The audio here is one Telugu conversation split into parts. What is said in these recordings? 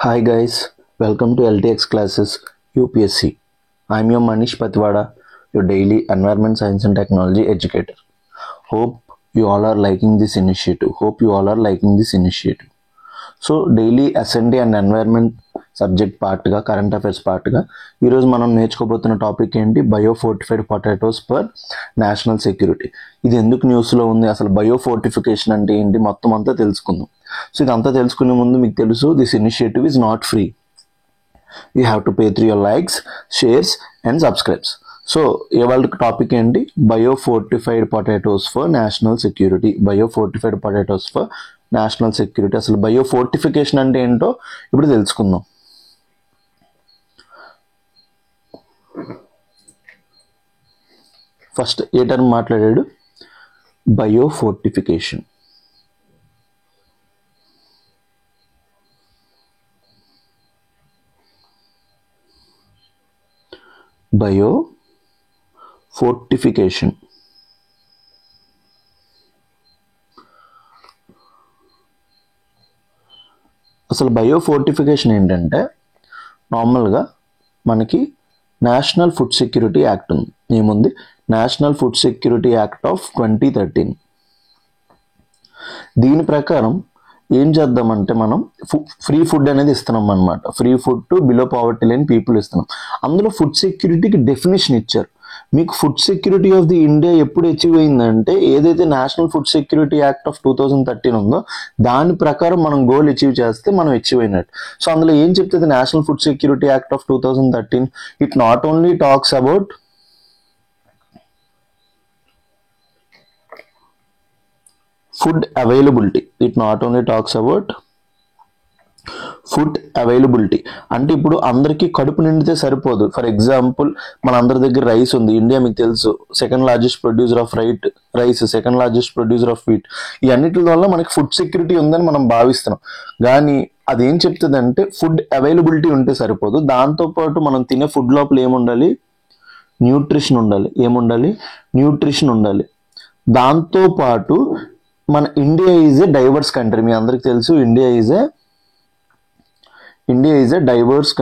Hi guys, welcome to LTX classes UPSC. I am your Manish Patiwada, your daily environment science and technology educator. Hope you all are liking this initiative. So daily S&D and environment subject పార్ట్గా కరెంట్ అఫైర్స్ పార్ట్గా ఈరోజు మనం నేర్చుకోబోతున్న టాపిక్ ఏంటి, biofortified potatoes for national security. ఇది ఎందుకు న్యూస్లో ఉంది, అసలు బయోఫోర్టిఫికేషన్ అంటే ఏంటి, మొత్తం అంతా తెలుసుకుందాం. సో ఇదంతా తెలుసుకునే ముందు మీకు తెలుసు, this initiative is not free. You have to pay through your likes, shares and subscribes. So ఇవాళ టాపిక్ ఏంటి, biofortified potatoes for national security. Biofortified potatoes for national security. అసలు బయోఫోర్టిఫికేషన్ అంటే ఏంటో ఇప్పుడు తెలుసుకుందాం. ఫస్ట్ ఏ టర్మ్ మాట్లాడాడు, బయోఫోర్టిఫికేషన్. బయోఫోర్టిఫికేషన్ అసలు బయోఫోర్టిఫికేషన్ ఏంటంటే, నార్మల్గా మనకి నేషనల్ ఫుడ్ సెక్యూరిటీ యాక్ట్ ఉంది. ఏముంది, national food security act of 2013. దీని ప్రకారం ఏం చేద్దామంటే, మనం ఫ్రీ ఫుడ్ అనేది ఇస్తున్నాం అనమాట. Free food to below poverty line people ఇస్తున్నాం. అందులో ఫుడ్ సెక్యూరిటీకి డెఫినేషన్ ఇచ్చారు. మీకు food security of the India ఎప్పుడు అచీవ్ అయిందంటే, ఏదైతే national food security act of 2013 ఉందో దాని ప్రకారం మనం గోల్ అచీవ్ చేస్తే మనం అచీవ్ అయినట్టు. సో అందులో ఏం చెప్తుంది, national food security act of 2013, it not only talks about food availability. Food availability అంటే ఇప్పుడు అందరికీ కడుపు నిండితే సరిపోదు. ఫర్ ఎగ్జాంపుల్, మన అందరి దగ్గర రైస్ ఉంది. ఇండియా మీకు తెలుసు second largest producer of rice, second largest producer of wheat. ఈ అన్నిటి వల్ల మనకి ఫుడ్ సెక్యూరిటీ ఉందని మనం భావిస్తున్నాం. కానీ అదేం చెప్తుంది అంటే, ఫుడ్ అవైలబిలిటీ ఉంటే సరిపోదు, దాంతోపాటు మనం తినే ఫుడ్ లోపల ఏముండాలి, న్యూట్రిషన్ ఉండాలి. దాంతోపాటు మన India is a diverse country. మీ అందరికి తెలుసు India is a diverse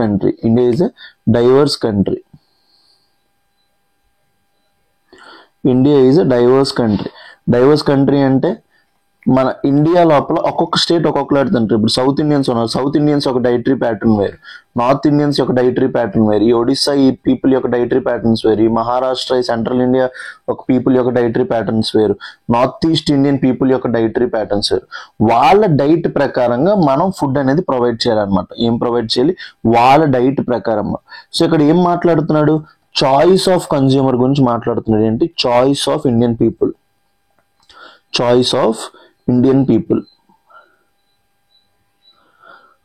country అంటే మన ఇండియా లోపల ఒక్కొక్క స్టేట్ ఒక్కొక్కలాంటి తింటారు. ఇప్పుడు సౌత్ ఇండియన్స్ ఉన్నారు. సౌత్ ఇండియన్స్ ఒక డైటరీ ప్యాటర్న్ వేరు, నార్త్ ఇండియన్స్ యొక్క డైటరీ ప్యాటర్న్ వేరు, ఈ ఒడిస్సా ఈ పీపుల్ యొక్క డైటరీ ప్యాటర్న్స్ వేరు, ఈ మహారాష్ట్ర ఈ సెంట్రల్ ఇండియా ఒక పీపుల్ యొక్క డైటరీ ప్యాటర్న్స్ వేరు, నార్త్ ఈస్ట్ ఇండియన్ పీపుల్ యొక్క డైటరీ ప్యాటర్న్స్ వేరు. వాళ్ళ డైట్ ప్రకారంగా మనం ఫుడ్ అనేది ప్రొవైడ్ చేయాలన్నమాట. ఏం ప్రొవైడ్ చేయాలి, వాళ్ళ డైట్ ప్రకారంగా. సో ఇక్కడ ఏం మాట్లాడుతున్నాడు, చాయిస్ ఆఫ్ కన్జ్యూమర్ గురించి మాట్లాడుతున్నాడు. ఏంటి, choice of Indian people.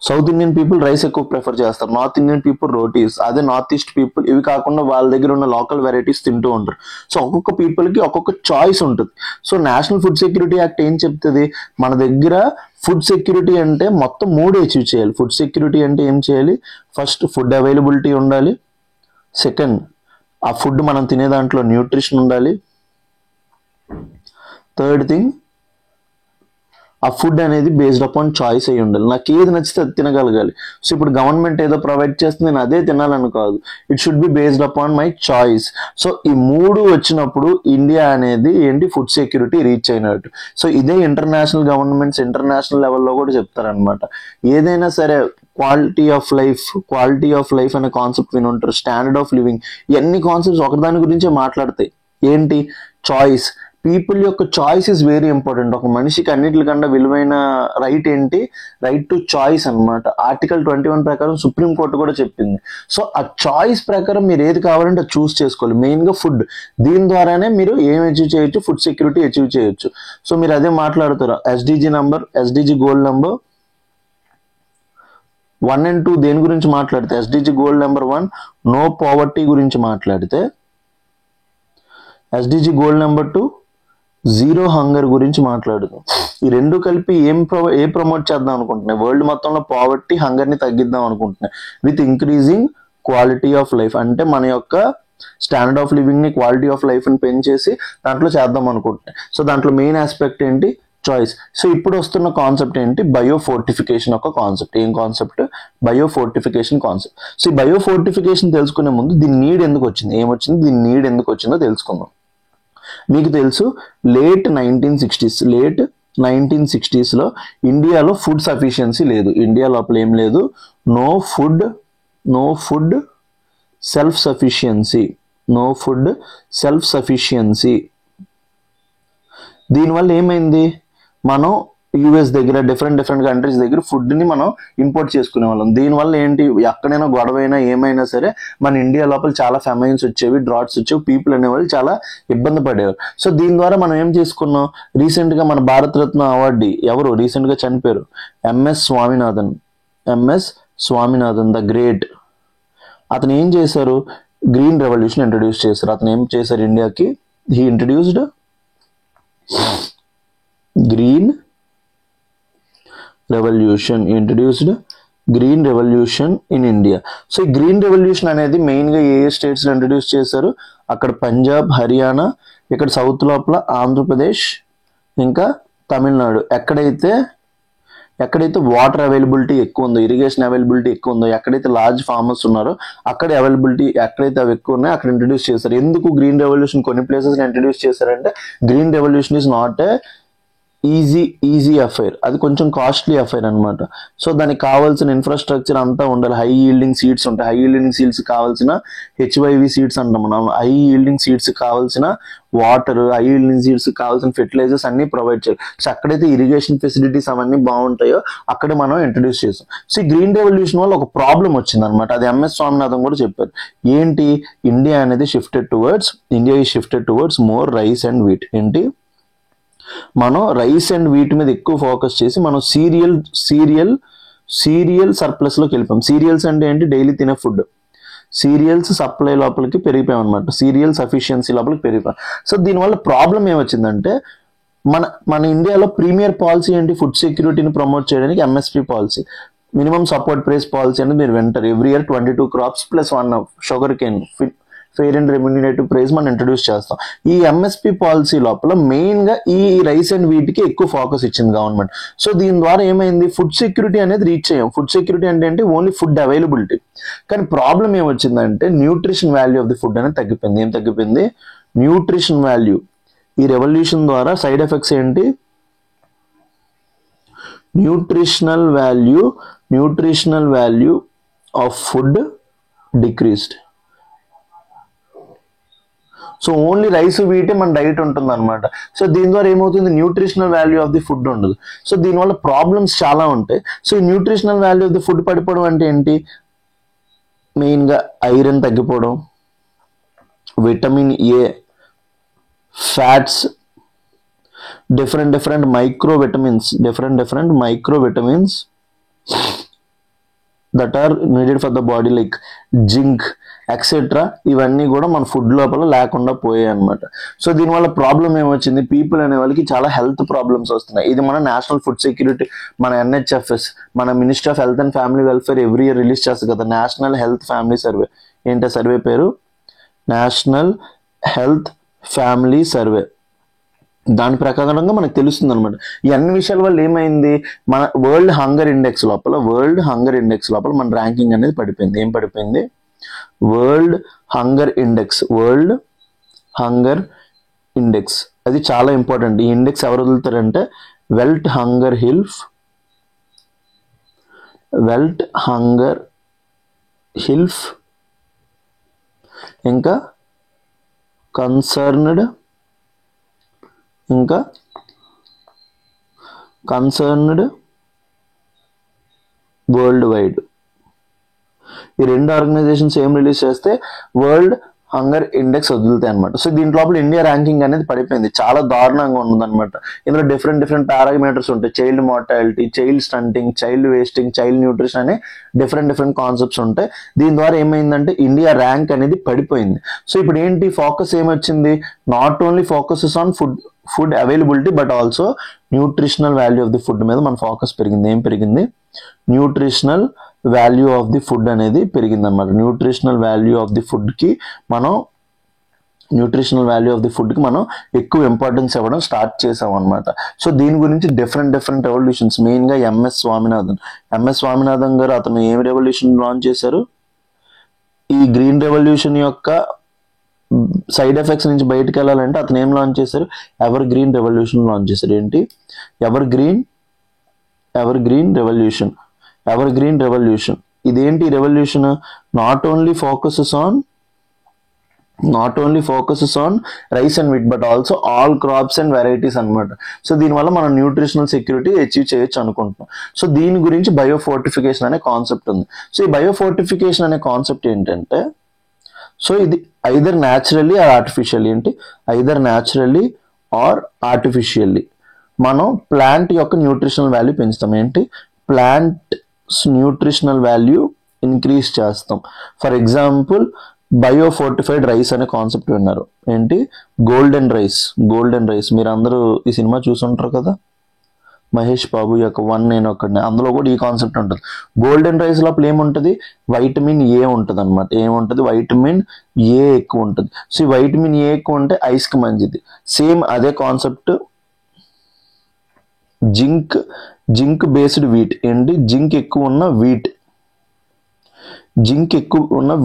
South Indian people rice ఎక్కువ ప్రిఫర్ చేస్తారు, నార్త్ ఇండియన్ పీపుల్ రోటీస్, అదే నార్త్ ఈస్ట్ పీపుల్ ఇవి కాకుండా వాళ్ళ దగ్గర ఉన్న లోకల్ వెరైటీస్ తింటూ ఉంటారు. సో ఒక్కొక్క పీపుల్ కి ఒక్కొక్క చాయిస్ ఉంటుంది. So national food security act ఏం చెప్తుంది, మన దగ్గర ఫుడ్ సెక్యూరిటీ అంటే మొత్తం 3 అచీవ్ చేయాలి. ఫుడ్ సెక్యూరిటీ అంటే ఏం చేయాలి, ఫస్ట్ ఫుడ్ అవైలబిలిటీ ఉండాలి, సెకండ్ ఆ ఫుడ్ మనం తినే దాంట్లో న్యూట్రిషన్ ఉండాలి, థర్డ్ థింగ్ ఆ ఫుడ్ అనేది బేస్డ్ అపాన్ చాయిస్ అయ్యి ఉండాలి. నాకు ఏది నచ్చితే అది తినగలగాలి. సో ఇప్పుడు గవర్నమెంట్ ఏదో ప్రొవైడ్ చేస్తుంది, నేను అదే తినాలని కాదు, it should be based upon my choice. So ఈ 3 వచ్చినప్పుడు ఇండియా అనేది ఏంటి, ఫుడ్ సెక్యూరిటీ రీచ్ అయినట్టు. సో ఇదే ఇంటర్నేషనల్ గవర్నమెంట్స్ ఇంటర్నేషనల్ లెవెల్లో కూడా చెప్తారనమాట. ఏదైనా సరే క్వాలిటీ ఆఫ్ లైఫ్ అనే కాన్సెప్ట్ విని ఉంటారు, స్టాండర్డ్ ఆఫ్ లివింగ్, ఇవన్నీ కాన్సెప్ట్స్ ఒకదాని గురించే మాట్లాడతాయి. ఏంటి, చాయిస్. పీపుల్ యొక్క చాయిస్ ఇస్ వెరీ ఇంపార్టెంట్. ఒక మనిషికి అన్నిటికన్నా విలువైన రైట్ ఏంటి, రైట్ టు చాయిస్ అనమాట. ఆర్టికల్ 21 ప్రకారం సుప్రీంకోర్టు కూడా చెప్పింది. సో ఆ చాయిస్ ప్రకారం మీరు ఏది కావాలంటే అది చూస్ చేసుకోవాలి. మెయిన్గా ఫుడ్, దీని ద్వారానే మీరు ఏం అచీవ్ చేయొచ్చు, ఫుడ్ సెక్యూరిటీ అచీవ్ చేయొచ్చు. సో మీరు అదే మాట్లాడుతారు. ఎస్డిజి గోల్ నెంబర్ 1 and 2 దేని గురించి మాట్లాడితే, SDG goal number 1 no poverty గురించి మాట్లాడితే, SDG goal number 2 zero hunger గురించి మాట్లాడుతాం. ఈ రెండు కలిపి ఏ ప్రమోట్ చేద్దాం అనుకుంటున్నాయి, వరల్డ్ మొత్తంలో పావర్టీ హంగర్ని తగ్గిద్దాం అనుకుంటున్నాయి with increasing quality of life. అంటే మన యొక్క స్టాండర్డ్ ఆఫ్ లివింగ్ ని, క్వాలిటీ ఆఫ్ లైఫ్ ని పెంచేసి దాంట్లో చేద్దాం అనుకుంటున్నాయి. సో దాంట్లో మెయిన్ ఆస్పెక్ట్ ఏంటి, చాయిస్. సో ఇప్పుడు వస్తున్న కాన్సెప్ట్ ఏంటి, బయోఫోర్టిఫికేషన్ ఒక కాన్సెప్ట్. ఏం కాన్సెప్ట్, బయోఫోర్టిఫికేషన్ కాన్సెప్ట్. సో ఈ బయోఫోర్టిఫికేషన్ తెలుసుకునే ముందు దీని నీడ్ ఎందుకు వచ్చింది, ఏమొచ్చింది, దీని నీడ్ ఎందుకు వచ్చిందో తెలుసుకుందాం. మీకు తెలుసు లేట్ 1960s ఇండియాలో ఫుడ్ సఫిషియన్సీ లేదు. ఇండియా లోపల ఏం లేదు, నో ఫుడ్ సెల్ఫ్ సఫిషియన్సీ. దీనివల్ల ఏమైంది, మనం యూఎస్ దగ్గర డిఫరెంట్ కంట్రీస్ దగ్గర ఫుడ్ని మనం ఇంపోర్ట్ చేసుకునే వాళ్ళం. దీనివల్ల ఏంటి, ఎక్కడైనా గొడవైనా ఏమైనా సరే మన ఇండియా లోపల చాలా ఫెమైన్స్ వచ్చేవి, డ్రాట్స్ వచ్చేవి, పీపుల్ అనేవాళ్ళు చాలా ఇబ్బంది పడేవారు. సో దీని ద్వారా మనం ఏం చేసుకున్నాం, రీసెంట్గా మన భారతరత్న అవార్డు ఎవరు రీసెంట్గా చనిపోయారు, ఎంఎస్ స్వామినాథన్ ద గ్రేట్. అతను ఏం చేశారు, గ్రీన్ రెవల్యూషన్ ఇంట్రడ్యూస్ చేశారు. అతను ఏం చేశారు ఇండియాకి, he introduced green revolution in India. So ఈ గ్రీన్ రెవల్యూషన్ అనేది మెయిన్గా ఏ స్టేట్స్లో ఇంట్రడ్యూస్ చేశారు, అక్కడ పంజాబ్, హర్యానా, ఇక్కడ సౌత్ లోపల ఆంధ్రప్రదేశ్, ఇంకా తమిళనాడు. ఎక్కడైతే వాటర్ అవైలబిలిటీ ఎక్కువ ఉందో, ఇరిగేషన్ అవైలబిలిటీ ఎక్కువ ఉందో, ఎక్కడైతే లార్జ్ ఫార్మర్స్ ఉన్నారో అక్కడ అవైలబిలిటీ ఎక్కడైతే అవి ఎక్కువ ఉన్నాయో అక్కడ ఇంట్రడ్యూస్ చేశారు. ఎందుకు గ్రీన్ రెవల్యూషన్ కొన్ని ప్లేసెస్ ఇంట్రడ్యూస్ చేశారంటే, green revolution is not a easy affair, అది కొంచెం కాస్ట్లీ అఫైర్ అనమాట. సో దానికి కావాల్సిన ఇన్ఫ్రాస్ట్రక్చర్ అంతా ఉండాలి. హై ఈల్డింగ్ సీడ్స్ ఉంటాయి, హై ఈల్డింగ్ సీడ్స్ కావాల్సిన హెచ్వైవి సీడ్స్ అంటాం మనం. హై ఈల్డింగ్ సీడ్స్ కావాల్సిన వాటర్, హై ఈల్డింగ్ సీడ్స్ కావాల్సిన ఫెర్టిలైజర్స్ అన్ని ప్రొవైడ్ చేయాలి. సో ఎక్కడైతే ఇరిగేషన్ ఫెసిలిటీస్ అవన్నీ బాగుంటాయో అక్కడ మనం ఇంట్రడ్యూస్ చేస్తాం. సో ఈ గ్రీన్ రెవల్యూషన్ వల్ల ఒక ప్రాబ్లం వచ్చింది అనమాట. అది ఎంఎస్ స్వామినాథన్ కూడా చెప్పారు. ఏంటి, India is shifted towards more rice and wheat. ఏంటి, మనం రైస్ అండ్ వీట్ మీద ఎక్కువ ఫోకస్ చేసి మనం సీరియల్ సర్ప్లస్ లోకి వెళ్ళిపోయాం. సీరియల్స్ అంటే ఏంటి, డైలీ తినే ఫుడ్. సీరియల్స్ సప్లై లోపలికి పెరిగిపోయాం అనమాట, సీరియల్ సఫిషియన్సీ లోపలికి పెరిగిపోయాం. సో దీనివల్ల ప్రాబ్లం ఏమొచ్చిందంటే, మన ఇండియాలో ప్రీమియర్ పాలసీ ఏంటి, ఫుడ్ సెక్యూరిటీని ప్రమోట్ చేయడానికి MSP policy, minimum support price policy అనేది మీరు వింటారు. Every year 22 crops plus 1 sugar cane fair and remunerative price మనం ఇంట్రడ్యూస్ చేస్తాం. ఈ ఎంఎస్పీ పాలసీ లోపల మెయిన్ గా ఈ రైస్ అండ్ వీటికి ఎక్కువ ఫోకస్ ఇచ్చింది గవర్నమెంట్. సో దీని ద్వారా ఏమైంది, ఫుడ్ సెక్యూరిటీ అనేది రీచ్ అయ్యాం. ఫుడ్ సెక్యూరిటీ అంటే ఏంటి, ఓన్లీ ఫుడ్ అవైలబిలిటీ. కానీ ప్రాబ్లం ఏమొచ్చిందంటే, nutrition value of the food అనేది తగ్గిపోయింది. ఏం తగ్గిపోయింది, న్యూట్రిషన్ వాల్యూ. ఈ రెవల్యూషన్ ద్వారా సైడ్ ఎఫెక్ట్స్ ఏంటి, nutritional value of food decreased. So only rice వీటే మన డైట్ ఉంటుంది అనమాట. సో దీని ద్వారా ఏమవుతుంది, nutritional value of the food ఉండదు. సో దీనివల్ల ప్రాబ్లమ్స్ చాలా ఉంటాయి. సో ఈ nutritional value of the food పడిపోవడం అంటే ఏంటి, మెయిన్గా ఐరన్ తగ్గిపోవడం, vitamin A, fats, different micro vitamins that are needed for the body like zinc etcetera, ఇవన్నీ కూడా మన ఫుడ్ లోపల లేకుండా పోయాయి అనమాట. సో దీనివల్ల ప్రాబ్లం ఏమొచ్చింది, పీపుల్ అనే వాళ్ళకి చాలా హెల్త్ ప్రాబ్లమ్స్ వస్తున్నాయి. ఇది మన నేషనల్ ఫుడ్ సెక్యూరిటీ, మన ఎన్హెచ్ఎఫ్ఎస్, మన ministry of Health and Family welfare every year release చేస్తుంది కదా, నేషనల్ హెల్త్ ఫ్యామిలీ సర్వే. ఏంటి సర్వే పేరు, నేషనల్ హెల్త్ ఫ్యామిలీ సర్వే. దాని ప్రకారంగా మనకు తెలుస్తుంది అనమాట. ఈ అన్ని విషయాల వల్ల ఏమైంది, మన వరల్డ్ హంగర్ ఇండెక్స్ లోపల మన ర్యాంకింగ్ అనేది పడిపోయింది. ఏం పడిపోయింది, వరల్డ్ హంగర్ ఇండెక్స్. అది చాలా ఇంపార్టెంట్. ఈ ఇండెక్స్ ఎవరు వదులుతారంటే, వెల్ట్ హంగర్ హిల్ఫ్, ఇంకా కన్సర్న్డ్ వరల్డ్ వైడ్. ఈ రెండు ఆర్గనైజేషన్స్ ఏం రిలీజ్ చేస్తే వరల్డ్ హంగర్ ఇండెక్స్ వదులుతాయి అనమాట. సో దీంట్లో ఇండియా ర్యాంకింగ్ అనేది పడిపోయింది, చాలా దారుణంగా ఉందన్నమాట. ఇందులో డిఫరెంట్ పారామీటర్స్ ఉంటాయి. Child mortality, child stunting, child wasting, child nutrition అనే డిఫరెంట్ కాన్సెప్ట్స్ ఉంటాయి. దీని ద్వారా ఏమైందంటే ఇండియా ర్యాంక్ అనేది పడిపోయింది. సో ఇప్పుడు ఏంటి ఫోకస్ ఏమొచ్చింది, not only focuses on food availability but also nutritional value of the food మీద మన ఫోకస్ పెరిగింది. ఏం పెరిగింది, nutritional value of the food అనేది పెరిగింది అనమాట. Nutritional value of the food కి మనం న్యూట్రిషనల్ వాల్యూ ఆఫ్ ది ఫుడ్కి మనం ఎక్కువ ఇంపార్టెన్స్ ఇవ్వడం స్టార్ట్ చేసాం అనమాట. సో దీని గురించి డిఫరెంట్ రెవల్యూషన్స్, మెయిన్గా ఎంఎస్ స్వామినాథన్ గారు అతను ఏం రెవల్యూషన్ లాంచ్ చేశారు? ఈ గ్రీన్ రెవల్యూషన్ యొక్క సైడ్ ఎఫెక్ట్స్ నుంచి బయటకు వెళ్ళాలంటే అతను ఏం లాంచ్ చేశారు? ఎవర్ గ్రీన్ రెవల్యూషన్ లాంచ్ చేశారు. ఏంటి? Evergreen revolution. ఇదేంటి revolution? Not only focuses on rice and wheat but also all crops and varieties అనమాట. సో దీనివల్ల మనం న్యూట్రిషనల్ సెక్యూరిటీ అచీవ్ చేయొచ్చు అనుకుంటున్నాం. సో దీని గురించి బయోఫోర్టిఫికేషన్ అనే కాన్సెప్ట్ ఉంది. సో ఈ బయోఫోర్టిఫికేషన్ అనే కాన్సెప్ట్ ఏంటంటే, సో ఇది ఐదర్ న్యాచురల్లీ ఆర్ ఆర్టిఫిషియల్లీ మనం ప్లాంట్ యొక్క న్యూట్రిషనల్ వాల్యూ పెంచుతాం. ఏంటి? ప్లాంట్ న్యూట్రిషనల్ వాల్యూ ఇంక్రీజ్ చేస్తాం. ఫర్ ఎగ్జాంపుల్ బయోఫోర్టిఫైడ్ రైస్ అనే కాన్సెప్ట్ విన్నారు. ఏంటి? Golden rice. మీరు అందరూ ఈ సినిమా చూసుంటారు కదా, మహేష్ బాబు యొక్క 1 నేను ఒక్కడిని, అందులో కూడా ఈ కాన్సెప్ట్ ఉంటుంది. గోల్డెన్ రైస్ లోపల ఏముంటుంది? వైటమిన్ ఏ ఉంటుంది అనమాట. ఏముంటుంది? వైటమిన్ ఏ ఎక్కువ ఉంటుంది. సో ఈ వైటమిన్ ఏ ఎక్కువ ఉంటే ఐస్కి మంచిది. సేమ్ అదే కాన్సెప్ట్ జింక్ బేస్డ్ వీట్. ఏంటి? జింక్ ఎక్కువ ఉన్న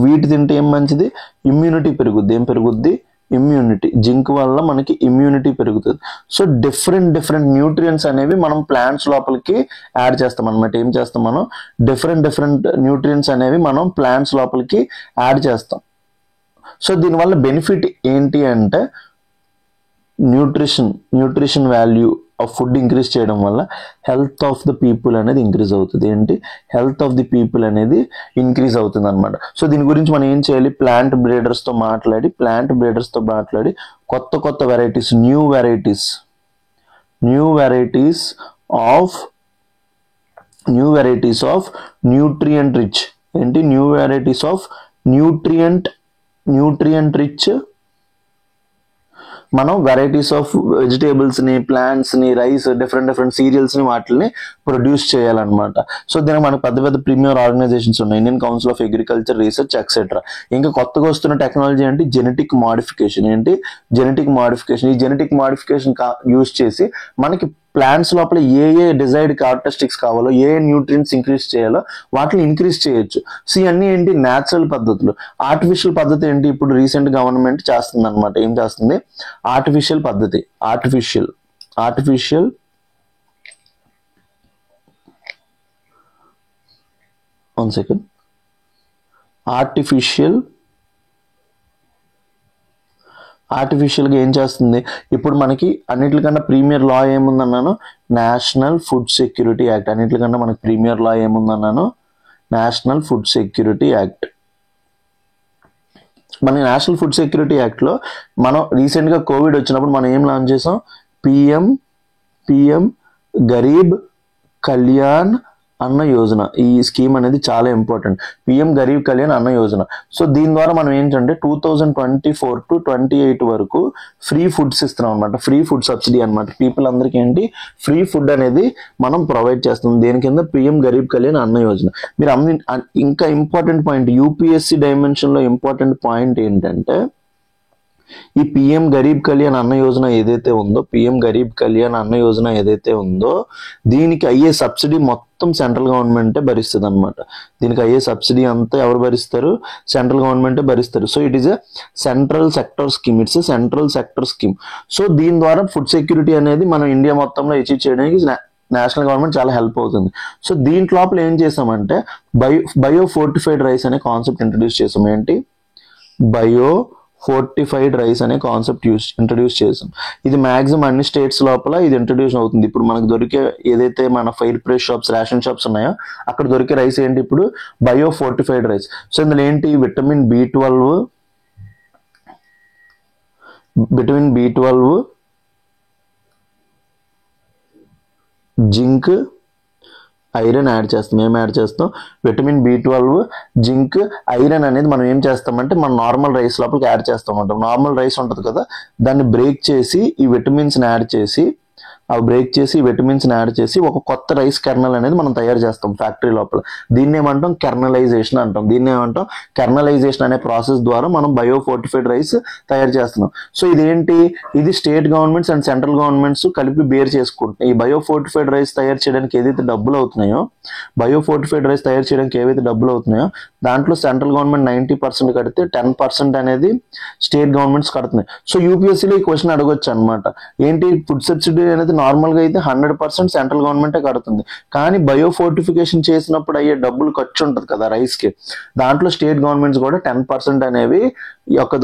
వీట్ తింటే ఏం మంచిది? ఇమ్యూనిటీ పెరుగుద్ది. ఏం పెరుగుద్ది? ఇమ్యూనిటీ. జింక్ వల్ల మనకి ఇమ్యూనిటీ పెరుగుతుంది. సో డిఫరెంట్ న్యూట్రియంట్స్ అనేవి మనం ప్లాంట్స్ లోపలికి యాడ్ చేస్తాం అనమాట. ఏం చేస్తాం మనం? డిఫరెంట్ న్యూట్రియంట్స్ అనేవి మనం ప్లాంట్స్ లోపలికి యాడ్ చేస్తాం. సో దీనివల్ల బెనిఫిట్ ఏంటి అంటే, nutrition value of food increase చేయడం వల్ల హెల్త్ ఆఫ్ ద పీపుల్ అనేది ఇంక్రీజ్ అవుతుంది. ఏంటి? హెల్త్ ఆఫ్ ది పీపుల్ అనేది ఇంక్రీజ్ అవుతుంది అనమాట. సో దీని గురించి మనం ఏం చేయాలి? ప్లాంట్ బ్రీడర్స్తో మాట్లాడి కొత్త varieties, new varieties of nutrient rich. ఏంటి? New varieties of nutrient rich మనం వెరైటీస్ ఆఫ్ వెజిటేబుల్స్ని, ప్లాంట్స్ని, రైస్, డిఫరెంట్ సీరియల్స్ని వాటిని ప్రొడ్యూస్ చేయాలన్నమాట. సో దీనికి మనకు పెద్ద ప్రీమియర్ ఆర్గనైజేషన్స్ ఉన్నాయి. Indian council of agriculture research etcetera. ఇంకా కొత్తగా వస్తున్న టెక్నాలజీ అంటే జెనెటిక్ మాడిఫికేషన్. ఈ జెనెటిక్ మాడిఫికేషన్ యూజ్ చేసి మనకి ప్లాంట్స్ లోపల ఏ డిజైర్డ్ క్యారెక్టరిస్టిక్స్ కావాలో, ఏ న్యూట్రియంట్స్ ఇంక్రీజ్ చేయాలో వాటిని ఇంక్రీజ్ చేయొచ్చు. సో ఇవన్నీ ఏంటి? న్యాచురల్ పద్ధతులు. ఆర్టిఫిషియల్ పద్ధతి ఏంటి? ఇప్పుడు రీసెంట్ గవర్నమెంట్ చేస్తుంది అనమాట. ఏం చేస్తుంది? ఆర్టిఫిషియల్ పద్ధతి. ఆర్టిఫిషియల్ ఆర్టిఫిషియల్గా ఏం చేస్తుంది? ఇప్పుడు మనకి అన్నిటికన్నా ప్రీమియర్ లా ఏముందన్నాను? National food security act. అన్నిటికన్నా మనకి ప్రీమియర్ లా ఏముందన్నాను? National food security act. మన నేషనల్ ఫుడ్ సెక్యూరిటీ యాక్ట్లో మనం రీసెంట్గా కోవిడ్ వచ్చినప్పుడు మనం ఏం లాంచ్ చేసాం? పిఎం గరీబ్ కళ్యాణ్ అన్న యోజన. ఈ స్కీమ్ అనేది చాలా ఇంపార్టెంట్. పిఎం గరీబ్ కళ్యాణ్ అన్న యోజన. సో దీని ద్వారా మనం ఏంటంటే 2024 to 28 వరకు ఫ్రీ ఫుడ్స్ ఇస్తున్నాం అనమాట. ఫ్రీ ఫుడ్ సబ్సిడీ అనమాట. పీపుల్ అందరికీ ఏంటి? ఫ్రీ ఫుడ్ అనేది మనం ప్రొవైడ్ చేస్తున్నాం. దేని కింద? పిఎం గరీబ్ కళ్యాణ్ అన్న యోజన. మీరు ఇంకా ఇంపార్టెంట్ పాయింట్, యూపీఎస్సీ డైమెన్షన్లో ఇంపార్టెంట్ పాయింట్ ఏంటంటే, ఈ పిఎం గరీబ్ కళ్యాణ్ అన్న యోజన ఏదైతే ఉందో దీనికి అయ్యే సబ్సిడీ మొత్తం సెంట్రల్ గవర్నమెంటే భరిస్తుంది అనమాట. దీనికి అయ్యే సబ్సిడీ అంతా ఎవరు భరిస్తారు? సెంట్రల్ గవర్నమెంటే భరిస్తారు. So it is a central sector scheme. So దీని ద్వారా ఫుడ్ సెక్యూరిటీ అనేది మనం ఇండియా మొత్తంలో అచీవ్ చేయడానికి నేషనల్ గవర్నమెంట్ చాలా హెల్ప్ అవుతుంది. సో దీంట్లో లోపల ఏం చేసామంటే బయోఫోర్టిఫైడ్ రైస్ అనే కాన్సెప్ట్ ఇంట్రడ్యూస్ చేసాం. ఏంటి? ఫోర్టిఫైడ్ రైస్ అనే కాన్సెప్ట్ ఇంట్రడ్యూస్ చేసాం. ఇది మాక్సిమం అన్ని స్టేట్స్ లోపల ఇది ఇంట్రడ్యూస్ అవుతుంది. ఇప్పుడు మనకు దొరికే ఏదైతే మన fire price shops, ration shops ఉన్నాయో అక్కడ దొరికే రైస్ ఏంటి? ఇప్పుడు బయోఫోర్టిఫైడ్ రైస్. సో ఇందులో ఏంటి? Vitamin B12, zinc, iron add చేస్తాం. ఏం యాడ్ చేస్తాం? విటమిన్ B12, జింక్, ఐరన్ అనేది మనం ఏం చేస్తామంటే మన నార్మల్ రైస్ లోపలికి యాడ్ చేస్తామంటాం. నార్మల్ రైస్ ఉంటుంది కదా, దాన్ని బ్రేక్ చేసి ఈ విటమిన్స్ని యాడ్ చేసి అవి బ్రేక్ చేసి విటమిన్స్ యాడ్ చేసి ఒక కొత్త రైస్ కెర్నల్ అనేది మనం తయారు చేస్తాం ఫ్యాక్టరీ లోపల. దీన్ని ఏమంటాం కెర్నలైజేషన్ అంటాం. దీన్ని ఏమంటాం కెర్నలైజేషన్ అనే ప్రాసెస్ ద్వారా మనం బయోఫోర్టిఫైడ్ రైస్ తయారు చేస్తున్నాం. సో ఇదేంటి, ఇది state governments and central governments కలిపి బేర్ చేసుకుంటున్నాయి. ఈ బయోఫోర్టిఫైడ్ రైస్ తయారు చేయడానికి ఏదైతే డబ్బులు అవుతున్నాయో, దాంట్లో సెంట్రల్ గవర్నమెంట్ 90% కడితే 10% అనేది స్టేట్ గవర్నమెంట్స్ కడుతున్నాయి. సో యూపీఎస్సీలో ఈ క్వశ్చన్ అడగొచ్చు అనమాట, ఏంటి ఫుడ్ సబ్సిడీ అనేది నార్మల్ గా అయితే 100% సెంట్రల్ గవర్నమెంటే కడుతుంది, కానీ బయోఫోర్టిఫికేషన్ చేసినప్పుడు అయ్యే డబ్బులు ఖర్చు ఉంటుంది కదా రైస్ కి, దాంట్లో స్టేట్ గవర్నమెంట్స్ కూడా 10% అనేవి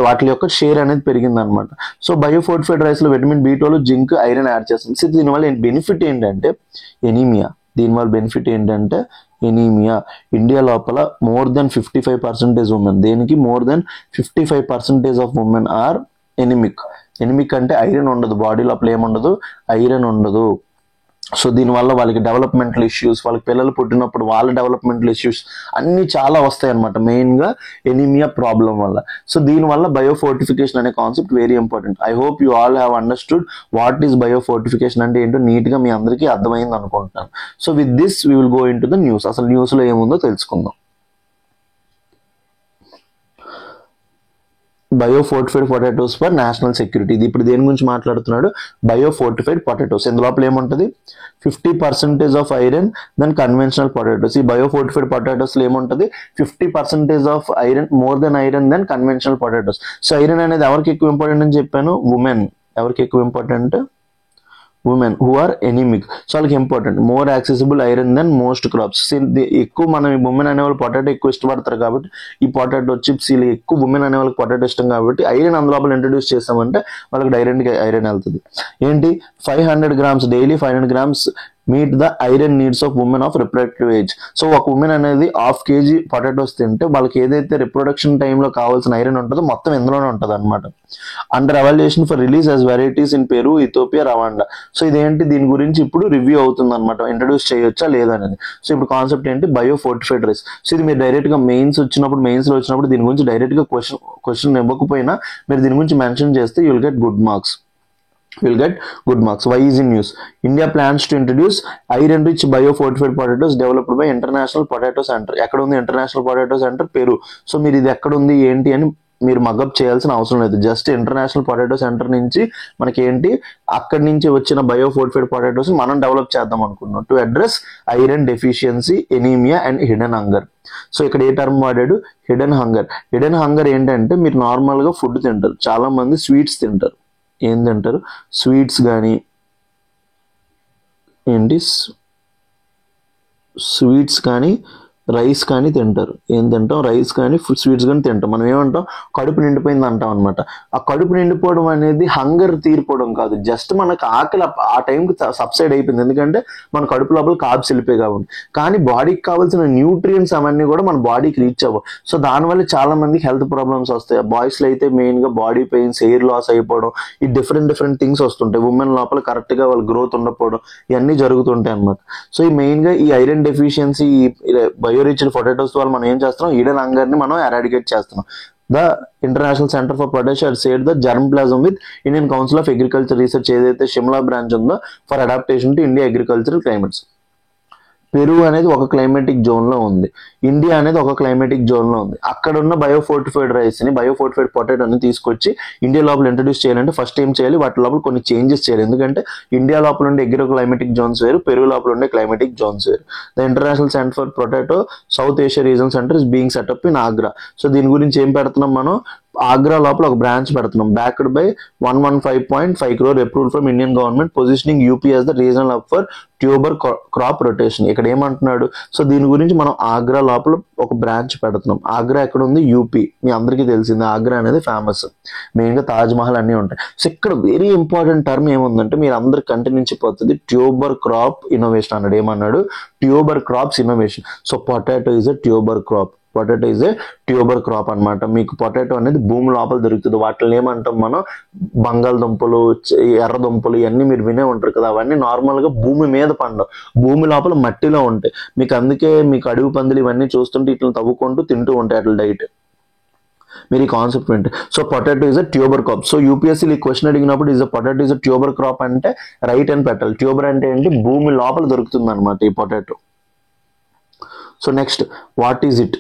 వాటి యొక్క షేర్ అనేది పెరిగింది అనమాట. సో బయోఫోర్టిఫైడ్ రైస్ లో vitamin B12, zinc, iron add చేస్తుంది. సో దీనివల్ల బెనిఫిట్ ఏంటంటే ఎనీమియా. ఇండియా లోపల మోర్ దెన్ 55% ఉమెన్, దేనికి more than 55% of women are anaemic అంటే ఐరన్ ఉండదు బాడీ లోపల, ఏముండదు, ఐరన్ ఉండదు. సో దీనివల్ల వాళ్ళకి డెవలప్మెంటల్ ఇష్యూస్, వాళ్ళకి పిల్లలు పుట్టినప్పుడు వాళ్ళ డెవలప్మెంటల్ ఇష్యూస్ అన్ని చాలా వస్తాయి అనమాట, మెయిన్ గా ఎనీమియా ప్రాబ్లం వల్ల. సో దీనివల్ల బయోఫోర్టిఫికేషన్ అనే concept very important. I hope you all have understood what is biofortification అంటే ఏంటో నీట్ గా మీ అందరికీ అర్థమైంది అనుకుంటున్నాను. So with this we will go in to the news. అసలు న్యూస్ లో ఏముందో తెలుసుకుందాం. Biofortified potatoes for national security. ఇది ఇప్పుడు దేని గురించి మాట్లాడుతున్నాడు, బయోఫోర్టిఫైడ్ పొటాటోస్. ఇందులో ఏముంటది, 50% of iron than conventional potatoes. ఈ బయోఫోర్టిఫైడ్ పొటాటోస్ లో ఏముంటది, 50% of iron, more than iron than conventional potatoes. So iron అనేది ఎవరికి ఎక్కువ ఇంపార్టెంట్ అని చెప్పాను, ఉమెన్. ఎవరికి ఎక్కువ important, women who are anaemic. So వాళ్ళకి important, more accessible iron than most crops. ఎక్కువ మనం ఈ ఉమెన్ అనే వాళ్ళు పొటాటో ఎక్కువ ఇష్టపడతారు కాబట్టి, ఈ పొటాటో చిప్స్ ఎక్కువ ఉమెన్ అనే వాళ్ళకి పొటాటో ఇష్టం కాబట్టి ఐరన్ అందులో ఇంట్రడ్యూస్ చేస్తామంటే వాళ్ళకి డైరెక్ట్ గా ఐరన్ వెళ్తుంది. ఏంటి, 500 grams daily, 500 grams meet the iron needs of women of reproductive age. So ఒక ఉమెన్ అనేది 1/2 kg పొటాటోస్ తింటే వాళ్ళకి ఏదైతే రిప్రొడక్షన్ టైంలో కావాల్సిన ఐరన్ ఉంటుందో మొత్తం ఇందులోనే ఉంటుంది అనమాట. Under evaluation for release as varieties in Peru, Ethiopia, Rwanda. So ఇదేంటి, దీని గురించి ఇప్పుడు రివ్యూ అవుతుంది అనమాట, ఇంట్రడ్యూస్ చేయొచ్చా లేదా అనేది. సో ఇప్పుడు కాన్సెప్ట్ ఏంటి, బయోఫోర్టిఫైడ్ రైస్. సో ఇది మీరు డైరెక్ట్ గా మెయిన్స్ లో వచ్చినప్పుడు దీని గురించి డైరెక్ట్ గా క్వశ్చన్ ఇవ్వకపోయినా మీరు దీని గురించి మెన్షన్ చేస్తే you will get good marks. Why is in news? India plans to introduce iron-rich biofortified potatoes developed by International Potato Center. ఎక్కడ ఉంది international potato centre, Peru. So మీరు ఇది ఎక్కడ ఉంది ఏంటి అని మీరు మగప్ చేయాల్సిన అవసరం లేదు. జస్ట్ ఇంటర్నేషనల్ పొటాటో సెంటర్ నుంచి మనకి ఏంటి, అక్కడి నుంచి వచ్చిన బయోఫోర్టిఫైడ్ పొటాటోస్ మనం డెవలప్ చేద్దాం అనుకున్నాం to address iron deficiency, anaemia and hidden hunger. So ఇక్కడ ఏ టర్మ్ వాడాడు, హిడెన్ హంగర్ ఏంటంటే, మీరు నార్మల్ గా ఫుడ్ తింటారు, చాలా మంది స్వీట్స్ తింటారు. ఏం తింటారు, స్వీట్స్ కానీ స్వీట్స్ కానీ రైస్ కానీ తింటారు. ఏం తింటాం, రైస్ కానీ స్వీట్స్ కానీ తింటాం. మనం ఏమంటాం, కడుపు నిండిపోయింది అంటాం అనమాట. ఆ కడుపు నిండిపోవడం అనేది హంగర్ తీరిపోవడం కాదు, జస్ట్ మనకు ఆకలి ఆ టైంకి సబ్సైడ్ అయిపోయింది, ఎందుకంటే మన కడుపు లోపల కార్బ్స్ వెళ్ళిపోయి కాబట్టి. కానీ బాడీకి కావాల్సిన న్యూట్రియంట్స్ అవన్నీ కూడా మన బాడీకి రీచ్ అవ్వవు. సో దానివల్ల చాలా మందికి హెల్త్ ప్రాబ్లమ్స్ వస్తాయి. బాయ్స్ లో అయితే మెయిన్ గా బాడీ పెయిన్స్, హెయిర్ లాస్ అయిపోవడం, ఈ డిఫరెంట్ థింగ్స్ వస్తుంటాయి. ఉమెన్ లోపల కరెక్ట్ గా వాళ్ళ గ్రోత్ ఉండకపోవడం, ఇవన్నీ జరుగుతుంటాయి అనమాట. సో ఈ మెయిన్ గా ఈ ఐరన్ డెఫిషియన్సీ, బయోరిచ్డ్ పొటాటోస్ వల్ల మనం ఏం చేస్తున్నాం, హిడెన్ హంగర్ ని మనం ఎరాడికేట్ చేస్తున్నాం. The International Center for Potato had said the germplasm with Indian Council of Agriculture Research ఏదైతే షిమ్లా బ్రాంచ్ ఉందో for adaptation to India agricultural climates. Peru అనేది ఒక క్లైమేటిక్ జోన్ లో ఉంది, ఇండియా అనేది ఒక క్లైమేటిక్ జోన్ లో ఉంది. అక్కడ ఉన్న బయోఫోర్టిఫైడ్ రైస్ ని, బయోఫోర్టిఫైడ్ పొటాటోని తీసుకొచ్చి ఇండియా లోపల ఇంట్రడ్యూస్ చేయాలంటే ఫస్ట్ ఏం చేయాలి, వాటి లోపల కొన్ని చేంజెస్ చేయాలి. ఎందుకంటే ఇండియా లోపల ఉండే అగ్రో క్లైమేటిక్ జోన్స్ వేరు, పెరు లోపల ఉండే క్లైమేటిక్ జోన్స్ వేరు. The international centre for potato south Asia reason centre is being setup in Agra. So దీని గురించి ఏం పెడుతున్నాం మనం, ఆగ్రా లోపల ఒక బ్రాంచ్ పెడుతున్నాం. Backed by 115.5 crore approved from Indian government, positioning UP as the regional hub for tuber crop rotation. ఇక్కడ ఏమంటున్నాడు, సో దీని గురించి మనం ఆగ్రా లోపల ఒక బ్రాంచ్ పెడుతున్నాం. ఆగ్రా ఎక్కడ ఉంది, యూపీ. మీ అందరికీ తెలిసింది ఆగ్రా అనేది ఫేమస్, మెయిన్ గా తాజ్ మహల్ అన్ని ఉంటాయి. సో ఇక్కడ వెరీ ఇంపార్టెంట్ టర్మ్ ఏముందంటే, మీరు అందరు కంటి నుంచి పోతుంది, ట్యూబర్ క్రాప్ ఇన్నోవేషన్ అన్నాడు. ఏమన్నాడు, tuber crops innovation. So potato is a tuber crop. Potato is a tuber crop అనమాట. మీకు పొటాటో అనేది భూమి లోపల దొరుకుతుంది. వాటిని ఏమంటాం మనం, బంగాళదుంపలు, ఎర్రదుంపలు, ఇవన్నీ మీరు వినే ఉంటారు కదా. అవన్నీ నార్మల్ గా భూమి మీద పండవు, భూమి లోపల మట్టిలో ఉంటాయి. మీకు అందుకే మీకు అడవి పందులు ఇవన్నీ చూస్తుంటే ఇట్లా తవ్వుకుంటూ తింటూ ఉంటాయి అట్లా డైట్. మీరు ఈ కాన్సెప్ట్ ఏంటి? So potato is a tuber crop. So UPSC ఈ క్వశ్చన్ అడిగినప్పుడు is a potato is a tuber crop అంటే రైట్ అని పెట్టాలి. ట్యూబర్ అంటే ఏంటి? భూమి లోపల దొరుకుతుంది అనమాట ఈ potato. So next what is it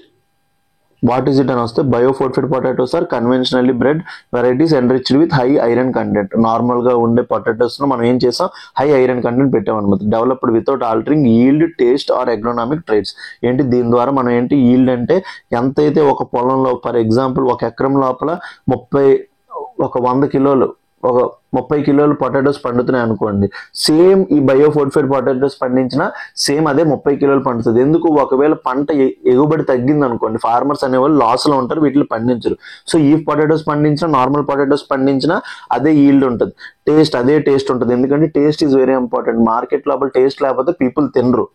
అని వస్తే biofortified potatoes are conventionally bred varieties enriched with high iron content. నార్మల్గా ఉండే పొటాటోస్లో మనం ఏం చేసాం? హై ఐరన్ కంటెంట్ పెట్టామన్నమాట. Developed without altering yield, taste or agronomic traits. ఏంటి దీని ద్వారా మనం ఏంటి? ఈల్డ్ అంటే ఎంతైతే ఒక పొలంలో ఫర్ ఎగ్జాంపుల్ ఒక ఎకరం లోపల 100 కిలోలు 30 కిలోలు పొటాటోస్ పండుతున్నాయి అనుకోండి, సేమ్ ఈ బయోఫోర్టిఫైడ్ పొటాటోస్ పండించిన సేమ్ అదే 30 కిలోలు పండుతుంది. ఎందుకు? ఒకవేళ పంట ఎగుబడి తగ్గింది అనుకోండి, ఫార్మర్స్ అనేవాళ్ళు లాస్ లో ఉంటారు, వీటిని పండించరు. సో ఈ పొటాటోస్ పండించిన, నార్మల్ పొటాటోస్ పండించిన అదే ఈల్డ్ ఉంటుంది, అదే టేస్ట్ ఉంటుంది. ఎందుకంటే taste is very important. Market లోపల టేస్ట్ లేకపోతే పీపుల్ తినరు.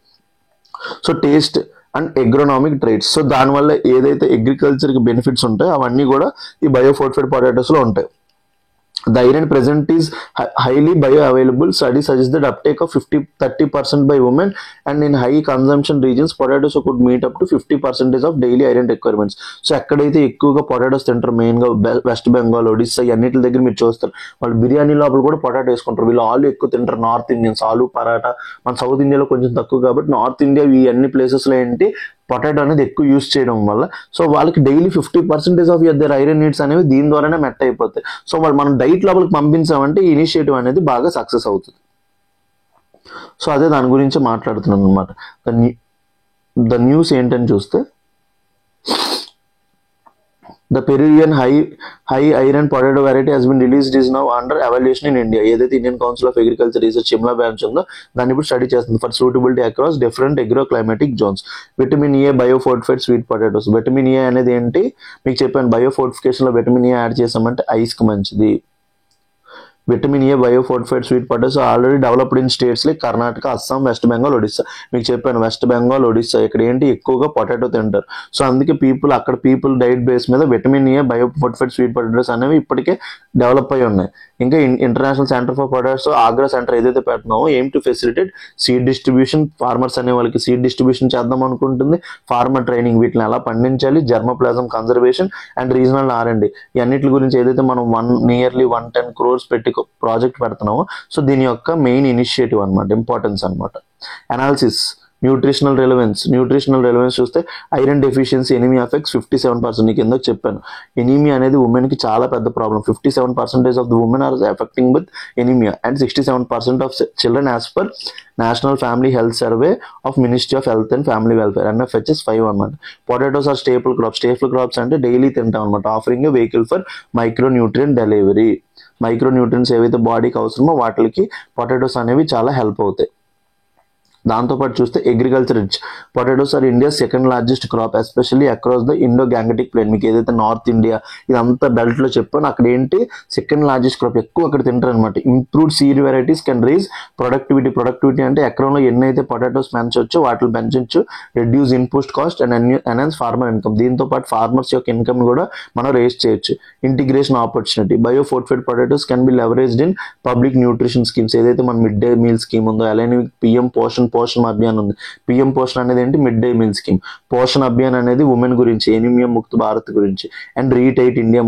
So taste and agronomic traits. So దానివల్ల ఏదైతే అగ్రికల్చర్కి బెనిఫిట్స్ ఉంటాయో అవన్నీ కూడా ఈ బయోఫోర్టిఫైడ్ పొటాటోస్లో ఉంటాయి. The iron present is highly bioavailable. Studies suggest that uptake of 30% by women, and in high consumption regions potatoes could meet up to 50% of daily iron requirements. So ఎక్కడైతే ఎక్కువగా పొటాటోస్ తింటారు, మెయిన్గా వెస్ట్ బెంగాల్, ఒడిస్సా అన్నిటి దగ్గర మీరు చూస్తారు, వాళ్ళు బిర్యానీ లోపల కూడా పొటాటో వేసుకుంటారు. వీళ్ళు ఆలు ఎక్కువ తింటారు, నార్త్ ఇండియన్స్ ఆలు పరాటా. మన సౌత్ ఇండియాలో కొంచెం తక్కువ కాబట్టి నార్త్ ఇండియా ఈ అన్ని ప్లేసెస్లో ఏంటి పొటాటో అనేది ఎక్కువ యూజ్ చేయడం వల్ల సో వాళ్ళకి daily 50% of their iron needs అనేవి దీని ద్వారానే మెట్ అయిపోతాయి. సో వాళ్ళు మనం డైట్ లోపలికి పంపించామంటే ఈ ఇనిషియేటివ్ అనేది బాగా సక్సెస్ అవుతుంది. సో అదే దాని గురించి మాట్లాడుతున్నాను అనమాట. ద న్యూస్ ఏంటని చూస్తే, The Peruvian high iron potato variety has been released, is now under evaluation in India. ఏదైతే Indian council of agriculture research Shimla branch ఉందో దాన్ని ఇప్పుడు స్టడీ చేస్తుంది for suitability across different agroclimatic zones. Vitamin A biofortified sweet potatoes. Vitamin A అనేది ఏంటి మీకు చెప్పాను, బయోఫోర్టిఫికేషన్ లో విటమిన్ ఏ యాడ్ చేసామంటే ఐస్ కి మంచిది. Vitamin A biofortified sweet potatoes already developed in states like Karnataka, Assam, West Bengal, Odisha. మీకు చెప్పాను వెస్ట్ బెంగాల్, ఒడిస్సా ఇక్కడ ఏంటి ఎక్కువగా పొటాటో తింటారు. సో అందుకే అక్కడ పీపుల్ డైట్ బేస్ మీద vitamin A biofortified sweet potatoes అనేవి ఇప్పటికే డెవలప్ అయి ఉన్నాయి. ఇంకా international centre for potatoes Agra centre ఏదైతే పెట్టినామో aim to facilitate seed distribution. Farmers అనే వాళ్ళకి సీడ్ డిస్ట్రిబ్యూషన్ చేద్దాం అనుకుంటుంది, ఫార్మర్ ట్రైనింగ్, వీటిని ఎలా పండించాలి, జర్మోప్లాజం కన్జర్వేషన్ అండ్ రీజనల్ R&D ఈ అన్నిటి గురించి ఏదైతే మనం నియర్లీ 110 crores పెట్టి ప్రాజెక్ట్ పెడుతున్నామో సో దీని యొక్క మెయిన్ ఇనిషియేటివ్ అనమాట, ఇంపార్టెన్స్ అనమాట. అనాలిసిస్ న్యూట్రిషనల్ రెలవెన్స్ చూస్తే ఐరన్ డెఫిషియన్సీ ఎనీమియా ఎఫెక్ట్స్ 57%. నీకు ఎందుకు చెప్పాను, ఎనీమియా అనేది ఉమెన్ కి చాలా పెద్ద problem. 57% of the women are affecting with anaemia and 67% of children as per National Family Health Survey of Ministry of Health and Family Welfare NFHS 5 అనమాట. పొటాటోస్ ఆర్ స్టేపుల్ క్రాప్స్ అంటే డైలీ తింటాం అనమాట. Offering a vehicle for micronutrient delivery. Micronutrients ఏవైతే బాడీకి అవసరమో వాటికి పొటాటోస్ అనేవి చాలా హెల్ప్ అవుతాయి. దాంతోపాటు చూస్తే agriculture rich. Potatoes are India second largest crop especially across the Indo Gangetic plain. మీకు ఏదైతే నార్త్ ఇండియా ఇదంతా బెల్ట్ లో చెప్పాను అక్కడ ఏంటి సెకండ్ లార్జెస్ట్ క్రాప్, ఎక్కువ అక్కడ తింటారు అనమాట. Improved seed varieties can raise productivity అంటే ఎకరంలో ఎన్నైతే పొటాటోస్ పెంచవచ్చు వాటిని పెంచవచ్చు. Reduce input cost and enhance farmer income. దీంతో పాటు ఫార్మర్స్ యొక్క ఇన్కమ్ కూడా మనం రేస్ చేయొచ్చు. Integration opportunity. Biofortified potatoes can be leveraged in public nutrition schemes. ఏదైతే మన మిడ్ డే మీల్ స్కీమ్ ఉందో అలానే పిఎం పోషణ అభియాన్ ఉంది. పిఎం పోషణ అనేది ఏంటి, మిడ్ డే మీల్ స్కీమ్. పోషణ అభియాన్ అనేది ఉమెన్ గురించి, ఎనిమియా ముక్త భారత్ గురించి. And eat right India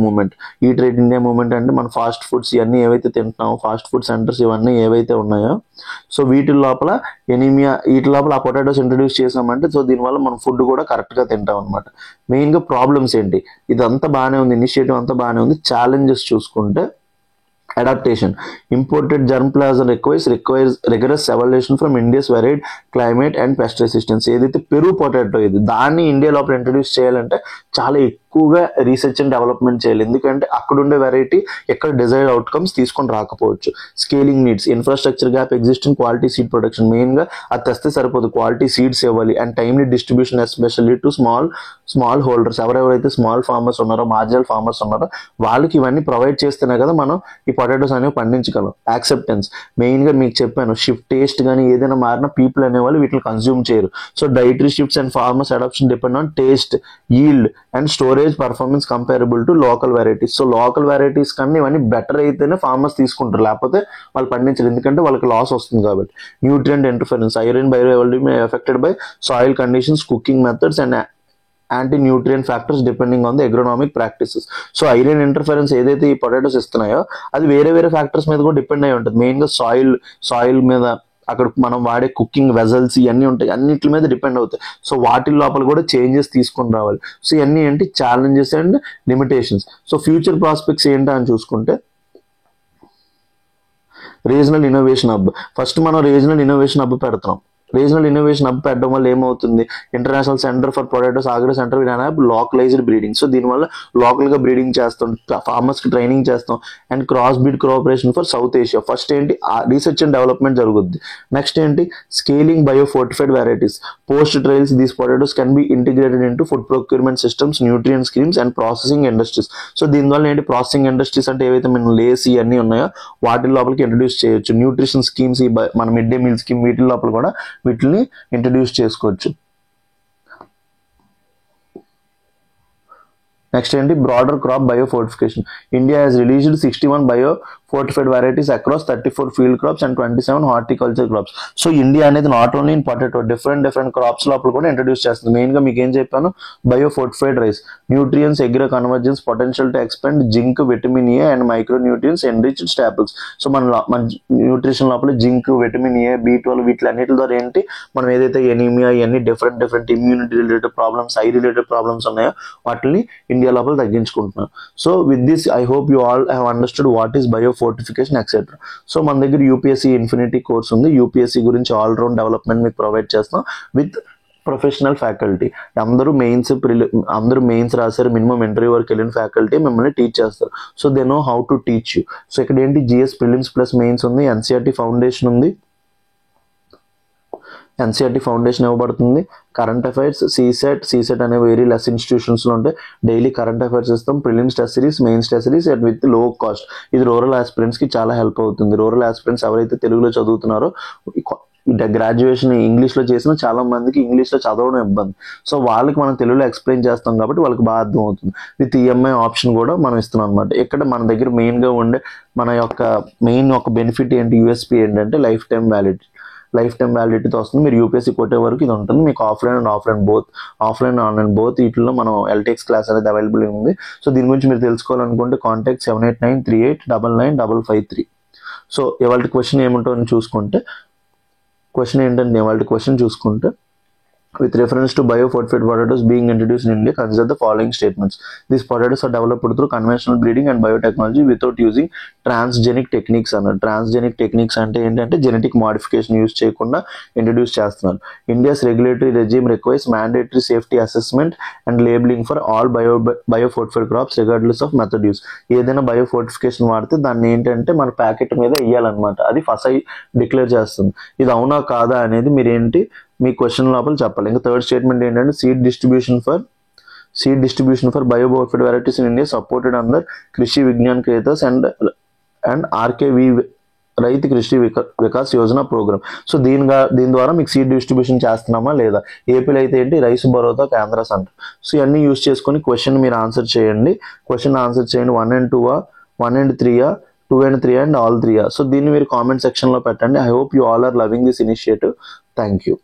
movement అంటే మన ఫాస్ట్ ఫుడ్స్ ఇవన్నీ ఏవైతే తింటున్నామో, ఫాస్ట్ ఫుడ్ సెంటర్స్ ఇవన్నీ ఏవైతే ఉన్నాయో సో వీటి లోపల ఆ పొటాటోస్ ఇంట్రడ్యూస్ చేసామంటే సో దీనివల్ల మనం ఫుడ్ కూడా కరెక్ట్ గా తింటాం అనమాట. మెయిన్ గా ప్రాబ్లమ్స్ ఏంటి, ఇదంతా బాగానే ఉంది, ఇనిషియేటివ్ అంతా బాగానే ఉంది. ఛాలెంజెస్ చూసుకుంటే adaptation. Imported germplasm requires rigorous evaluation from India's varied climate and pest resistance. ఏదైతే పెరు పొటాటో ఇది దాన్ని ఇండియా లోపల ఇంట్రడ్యూస్ చేయాలంటే చాలా ఎక్కువగా రీసెర్చ్ అండ్ డెవలప్మెంట్ చేయాలి. ఎందుకంటే అక్కడ ఉండే వెరైటీ ఎక్కడ డిజైర్డ్ అవుట్కమ్స్ తీసుకొని రాకపోవచ్చు. Scaling needs. Infrastructure gap existing quality seed production. Main గా అది తెస్తే సరిపోదు, క్వాలిటీ సీడ్స్ ఇవ్వాలి. And timely distribution especially to small holders. ఎవరెవరైతే స్మాల్ ఫార్మర్స్ ఉన్నారో, మార్జినల్ ఫార్మర్స్ ఉన్నారో వాళ్ళకి ఇవన్నీ ప్రొవైడ్ చేస్తేనే కదా మనం ఈ పొటాటోస్ అనేవి పండించగలం. యాక్సెప్టెన్స్. మెయిన్ గా మీకు చెప్పాను షిఫ్ట్ టేస్ట్ కానీ ఏదైనా మారిన పీపుల్ అనేవాళ్ళు వీటిని కన్జ్యూమ్ చేయరు. So dietary shifts and farmers adoption depend on taste, yield and storage performance comparable to local varieties. So local varieties కన్నా ఇవన్నీ బెటర్ అయితేనే ఫార్మర్స్ తీసుకుంటారు, లేకపోతే వాళ్ళు పండించరు, ఎందుకంటే వాళ్ళకి లాస్ వస్తుంది కాబట్టి. Nutrient interference. Iron bioavailability may affected by soil conditions, cooking methods and anti nutrient factors depending on the agronomic practices. So iron interference ఏదైతే ఈ పొటాటోస్ ఇస్తున్నాయో అది వేరే వేరే ఫ్యాక్టర్స్ మీద కూడా డిపెండ్ అయి ఉంటుంది. మెయిన్గా సాయిల్ మీద, అక్కడ మనం వాడే కుకింగ్ వెజల్స్ ఇవన్నీ ఉంటాయి, అన్నిటి మీద డిపెండ్ అవుతాయి. సో వాటి లోపల కూడా చేంజెస్ తీసుకొని రావాలి. సో ఇవన్నీ ఏంటి challenges and limitations. So future prospects ఏంటా అని చూసుకుంటే రీజనల్ ఇన్నోవేషన్ హబ్. ఫస్ట్ మనం రీజనల్ ఇన్నోవేషన్ హబ్ పెడతాం. రీజనల్ ఇన్నోవేషన్ హబ్ పెట్టడం వల్ల ఏమవుతుంది, international centre for potatoes agro centre will have localised breeding. So దీనివల్ల లోకల్గా బ్రీడింగ్ చేస్తాం, ఫార్మర్స్కి ట్రైనింగ్ చేస్తాం and cross breed cooperation for South Asia. First ఏంటి రీసెర్చ్ అండ్ డెవలప్మెంట్ జరుగుద్ది. నెక్స్ట్ ఏంటి scaling bio fortified varieties. Post trials these potatoes can B integrated into food procurement systems, nutrient schemes and processing industries. So దీనివల్ల ఏంటి ప్రాసెసింగ్ ఇండస్ట్రీస్ అంటే ఏవైతే మన లేస్ ఇవన్నీ ఉన్నాయో వాటి లోపలికి ఇంట్రడ్యూస్ చేయొచ్చు. న్యూట్రిషన్ స్కీమ్స్, మన మిడ్ డే మీల్ స్కీమ్ వీటి లోపల కూడా వీటిని ఇంట్రడ్యూస్ చేసుకోవచ్చు. నెక్స్ట్ ఏంటి broader crop bio fortification. India has released 61 bio fortified varieties across 34 field crops and 27 horticulture crops. So India అనేది not only in potato, different crops లోపల కూడా ఇంట్రడ్యూస్ చేస్తుంది. మెయిన్గా మీకు ఏం చెప్పాను, bio fortified rice, nutrients agro convergence, potential to expand zinc, vitamin A and micro nutrients enriched staples. So మన న్యూట్రిషన్ లోపల జింక్, విటమిన్ ఏ, B12 వీటిలన్నిటి ద్వారా ఏంటి మనం ఏదైతే ఎనీమియా ఇవన్నీ different immunity related problems, eye related problems ఉన్నాయో వాటిని ఇండియా లోపల తగ్గించుకుంటున్నాం. So with this I hope you all have understood what is bio fortification etcetera. So మన దగ్గర యూపీఎస్సీ ఇన్ఫినిటీ కోర్స్ ఉంది. యూపీఎస్సీ గురించి ఆల్ రౌండ్ డెవలప్మెంట్ మీకు ప్రొవైడ్ చేస్తాం విత్ ప్రొఫెషనల్ ఫ్యాకల్టీ. అందరూ మెయిన్స్ రాశారు, మినిమం ఇంటర్వ్యూ వరకు వెళ్ళిన ఫ్యాకల్టీ మిమ్మల్ని టీచ్ చేస్తారు. So they know how to teach you. So ఇక్కడ ఏంటి జిఎస్ ప్రిలిమ్స్ ప్లస్ మెయిన్స్ ఉంది, ఎన్సీఆర్టీ ఫౌండేషన్ ఉంది, ఎన్సీఆర్టీ ఫౌండేషన్ ఇవ్వబడుతుంది. కరెంట్ అఫైర్స్, సీసెట్ అనే వెరీ లెస్ ఇన్స్టిట్యూషన్స్లో ఉంటాయి. డైలీ కరెంట్ అఫైర్స్ ఇస్తాం, prelims test series, mains test series and with లో కాస్ట్. ఇది రూరల్ ఆస్పిరెంట్స్కి చాలా హెల్ప్ అవుతుంది. రూరల్ ఆస్పిరెంట్స్ ఎవరైతే తెలుగులో చదువుతున్నారో, గ్రాడ్యుయేషన్ ఇంగ్లీష్లో చేసిన చాలా మందికి ఇంగ్లీష్లో చదవడం ఇబ్బంది. సో వాళ్ళకి మనం తెలుగులో ఎక్స్ప్లెయిన్ చేస్తాం కాబట్టి వాళ్ళకి బాగా అర్థం అవుతుంది. విత్ ఈఎంఐ ఆప్షన్ కూడా మనం ఇస్తున్నాం అనమాట. ఇక్కడ మన దగ్గర మెయిన్గా ఉండే మన యొక్క మెయిన్ ఒక బెనిఫిట్ ఏంటి, యూఎస్పీ ఏంటంటే లైఫ్ టైం వ్యాలిడిటీతో వస్తుంది. మీరు యూపీఎస్సీ కొట్టే వరకు ఇది ఉంటుంది. మీకు offline and offline online both వీటిలో మనం ఎల్టెక్స్ క్లాస్ అనేది అవైలబుల్ ఉంది. సో దీని గురించి మీరు తెలుసుకోవాలనుకుంటే కాంటాక్ట్ 7893895553. సో ఇవాళ క్వశ్చన్ ఏముంటుందని చూసుకుంటే, with reference to biofortified potatoes being introduced in India, consider the following statements. These potatoes are developed through conventional breeding and biotechnology without using transgenic techniques. Transgenic techniques ante ఏంటంటే genetic modification యూజ్ చేయకుండా ఇంట్రడ్యూస్ చేస్తున్నారు. India's regulatory regime requires mandatory safety assessment and labeling for all biofortified crops regardless of method use. ఏదైనా బయోఫోర్టిఫికేషన్ వాడితే దాన్ని ఏంటంటే మన ప్యాకెట్ మీద వేయాలన్నమాట. అది ఫసై డిక్లేర్ చేస్తుంది. ఇది అవునా కాదా అనేది మీరు ఏంటి మీ క్వశ్చన్ లోపల చెప్పాలి. ఇంకా థర్డ్ స్టేట్మెంట్ ఏంటంటే seed distribution for biofortified varieties in India supported under కృషి విజ్ఞాన్ కేతస్ అండ్ ఆర్కేవి రైతు కృషి వికాస్ యోజన ప్రోగ్రామ్. సో దీని ద్వారా మీకు సీడ్ డిస్ట్రిబ్యూషన్ చేస్తున్నామా లేదా. ఏపీలో అయితే ఏంటి రైతు భరోసా కేంద్ర సెంటర్. సో ఇవన్నీ యూజ్ చేసుకొని క్వశ్చన్ మీరు ఆన్సర్ చేయండి. 1 and 2, 1 and 3, 2 and 3 and all 3. So దీన్ని మీరు కామెంట్ సెక్షన్లో పెట్టండి. I hope you all are loving this initiative. Thank you.